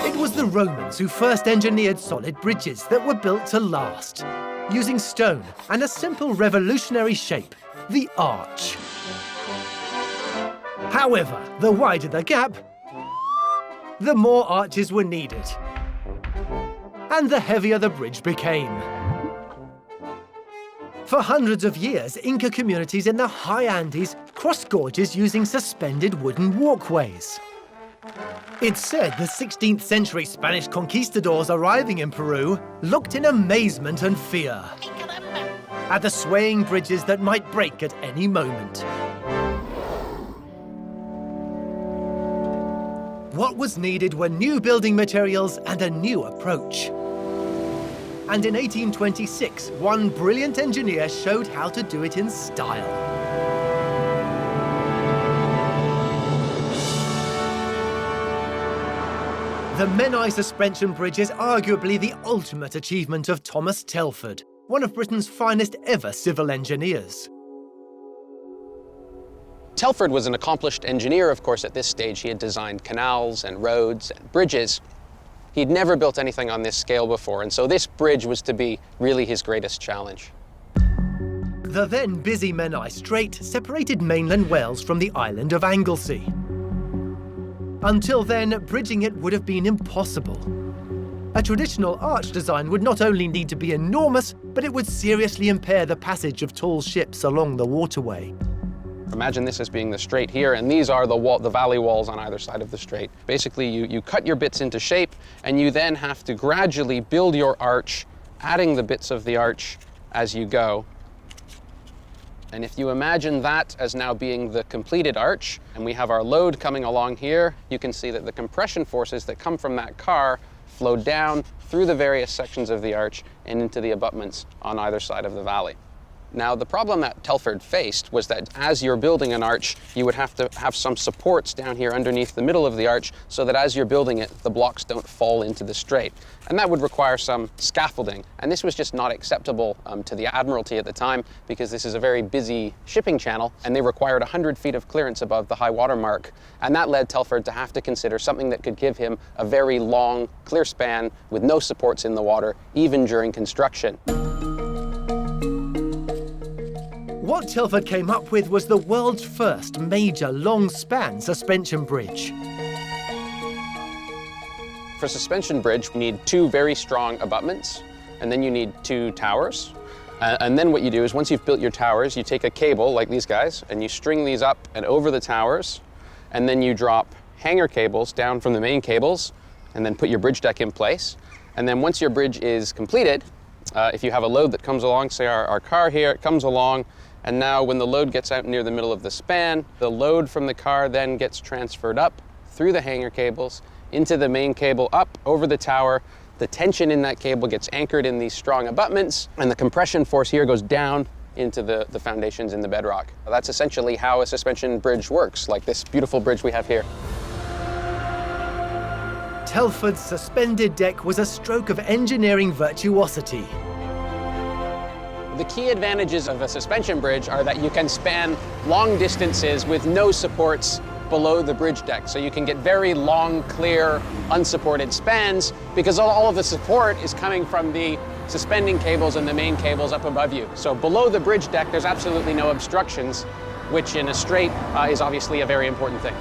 It was the Romans who first engineered solid bridges that were built to last, using stone and a simple revolutionary shape, the arch. However, the wider the gap, the more arches were needed, and the heavier the bridge became. For hundreds of years, Inca communities in the high Andes crossed gorges using suspended wooden walkways. It's said the 16th century Spanish conquistadors arriving in Peru looked in amazement and fear at the swaying bridges that might break at any moment. What was needed were new building materials and a new approach. And in 1826, one brilliant engineer showed how to do it in style. The Menai suspension bridge is arguably the ultimate achievement of Thomas Telford, one of Britain's finest ever civil engineers. Telford was an accomplished engineer, of course. At this stage, he had designed canals and roads and bridges. He'd never built anything on this scale before, and so this bridge was to be really his greatest challenge. The then busy Menai Strait separated mainland Wales from the island of Anglesey. Until then, bridging it would have been impossible. A traditional arch design would not only need to be enormous, but it would seriously impair the passage of tall ships along the waterway. Imagine this as being the strait here, and these are the valley walls on either side of the strait. Basically, you cut your bits into shape, and you then have to gradually build your arch, adding the bits of the arch as you go. And if you imagine that as now being the completed arch, and we have our load coming along here, you can see that the compression forces that come from that car flow down through the various sections of the arch and into the abutments on either side of the valley. Now, the problem that Telford faced was that as you're building an arch, you would have to have some supports down here underneath the middle of the arch so that as you're building it, the blocks don't fall into the strait. And that would require some scaffolding. And this was just not acceptable to the Admiralty at the time because this is a very busy shipping channel and they required 100 feet of clearance above the high water mark. And that led Telford to have to consider something that could give him a very long, clear span with no supports in the water, even during construction. What Telford came up with was the world's first major long-span suspension bridge. For a suspension bridge, you need two very strong abutments, and then you need two towers. And then what you do is once you've built your towers, you take a cable like these guys, and you string these up and over the towers, and then you drop hanger cables down from the main cables, and then put your bridge deck in place. And then once your bridge is completed, if you have a load that comes along, say our car here, it comes along, and now when the load gets out near the middle of the span, the load from the car then gets transferred up through the hanger cables into the main cable up over the tower. The tension in that cable gets anchored in these strong abutments, and the compression force here goes down into the foundations in the bedrock. That's essentially how a suspension bridge works, like this beautiful bridge we have here. Telford's suspended deck was a stroke of engineering virtuosity. The key advantages of a suspension bridge are that you can span long distances with no supports below the bridge deck. So you can get very long, clear, unsupported spans because all of the support is coming from the suspending cables and the main cables up above you. So below the bridge deck, there's absolutely no obstructions, which in a strait is obviously a very important thing.